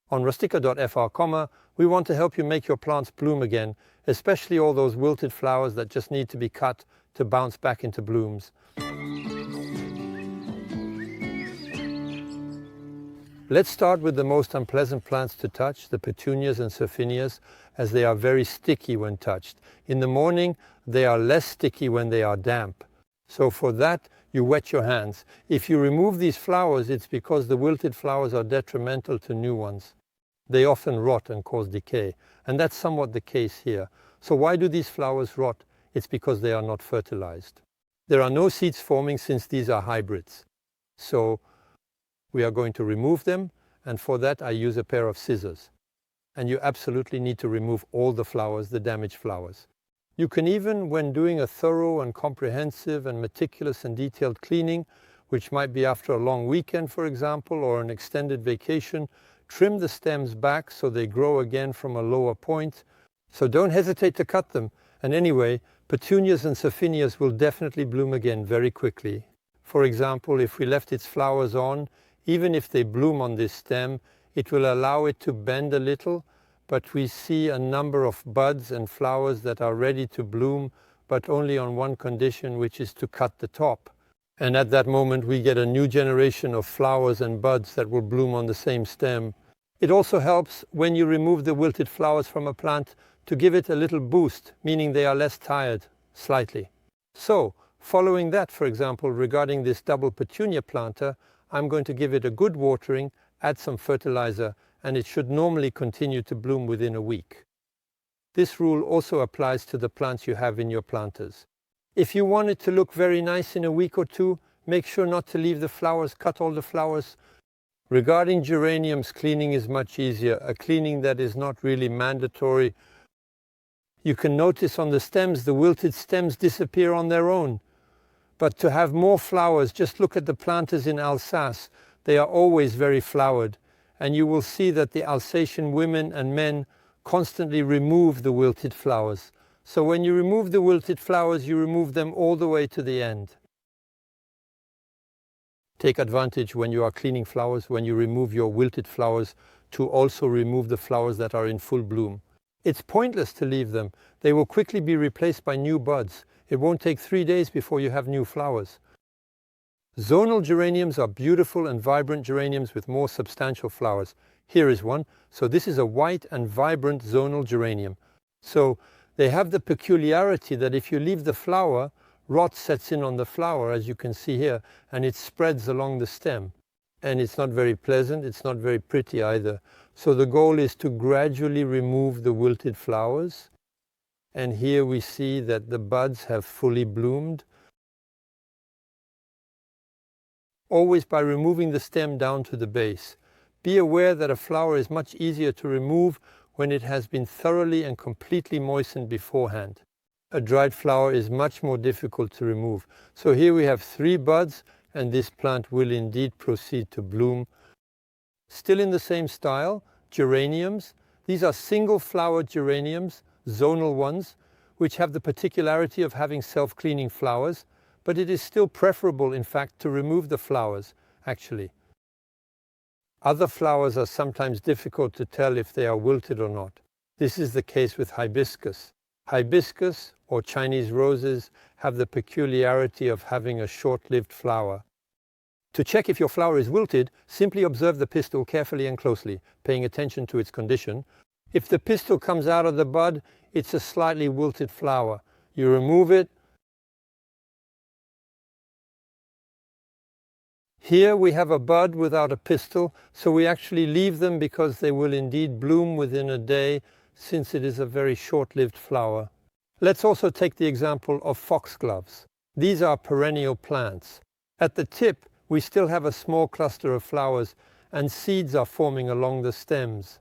On rustica.fr, we want to help you make your plants bloom again, especially all those wilted flowers that just need to be cut to bounce back into blooms. Let's start with the most unpleasant plants to touch, the Petunias and Surfinias, as they are very sticky when touched. In the morning, they are less sticky when they are damp. So for that, you wet your hands. If you remove these flowers, it's because the wilted flowers are detrimental to new ones. They often rot and cause decay, and that's somewhat the case here. So why do these flowers rot? It's because they are not fertilized. There are no seeds forming since these are hybrids. So we are going to remove them, and for that I use a pair of scissors. And you absolutely need to remove all the flowers, the damaged flowers. You can even, when doing a thorough and comprehensive and meticulous and detailed cleaning, which might be after a long weekend, for example, or an extended vacation, trim the stems back so they grow again from a lower point. So don't hesitate to cut them. And anyway, Petunias and Surfinias will definitely bloom again very quickly. For example, if we left its flowers on, even if they bloom on this stem, it will allow it to bend a little, but we see a number of buds and flowers that are ready to bloom, but only on one condition, which is to cut the top. And at that moment we get a new generation of flowers and buds that will bloom on the same stem. It also helps when you remove the wilted flowers from a plant to give it a little boost, meaning they are less tired, slightly. So, following that, for example, regarding this double petunia planter, I'm going to give it a good watering, add some fertilizer, and it should normally continue to bloom within a week. This rule also applies to the plants you have in your planters. If you want it to look very nice in a week or two, make sure not to leave the flowers, cut all the flowers. Regarding geraniums, cleaning is much easier, a cleaning that is not really mandatory. You can notice on the stems, the wilted stems disappear on their own. But to have more flowers, just look at the planters in Alsace. They are always very flowered. And you will see that the Alsatian women and men constantly remove the wilted flowers. So when you remove the wilted flowers, you remove them all the way to the end. Take advantage when you are cleaning flowers, when you remove your wilted flowers, to also remove the flowers that are in full bloom. It's pointless to leave them. They will quickly be replaced by new buds. It won't take 3 days before you have new flowers. Zonal geraniums are beautiful and vibrant geraniums with more substantial flowers. Here is one. So this is a white and vibrant zonal geranium. So they have the peculiarity that if you leave the flower, rot sets in on the flower, as you can see here, and it spreads along the stem. And it's not very pleasant, it's not very pretty either. So the goal is to gradually remove the wilted flowers. And here we see that the buds have fully bloomed. Always by removing the stem down to the base. Be aware that a flower is much easier to remove when it has been thoroughly and completely moistened beforehand. A dried flower is much more difficult to remove. So here we have 3 buds, and this plant will indeed proceed to bloom. Still in the same style, geraniums. These are single-flowered geraniums, zonal ones, which have the particularity of having self-cleaning flowers. But it is still preferable, in fact, to remove the flowers, actually. Other flowers are sometimes difficult to tell if they are wilted or not. This is the case with hibiscus. Hibiscus, or Chinese roses, have the peculiarity of having a short-lived flower. To check if your flower is wilted, simply observe the pistil carefully and closely, paying attention to its condition. If the pistil comes out of the bud, it's a slightly wilted flower. You remove it. Here we have a bud without a pistil, so we actually leave them because they will indeed bloom within a day, since it is a very short-lived flower. Let's also take the example of foxgloves. These are perennial plants. At the tip, we still have a small cluster of flowers, and seeds are forming along the stems.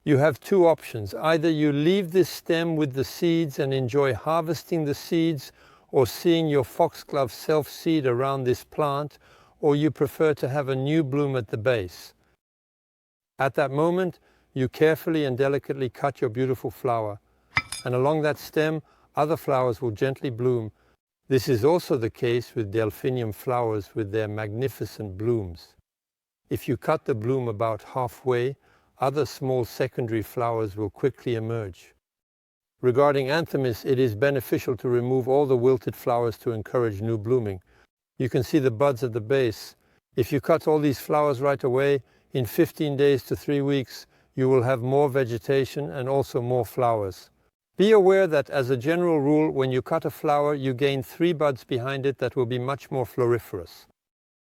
You have 2 options. Either you leave this stem with the seeds and enjoy harvesting the seeds, or seeing your foxglove self-seed around this plant, or you prefer to have a new bloom at the base. At that moment, you carefully and delicately cut your beautiful flower, and along that stem, other flowers will gently bloom. This is also the case with delphinium flowers with their magnificent blooms. If you cut the bloom about halfway, other small secondary flowers will quickly emerge. Regarding Anthemis, it is beneficial to remove all the wilted flowers to encourage new blooming. You can see the buds at the base. If you cut all these flowers right away, in 15 days to 3 weeks, you will have more vegetation and also more flowers. Be aware that as a general rule, when you cut a flower, you gain 3 buds behind it that will be much more floriferous.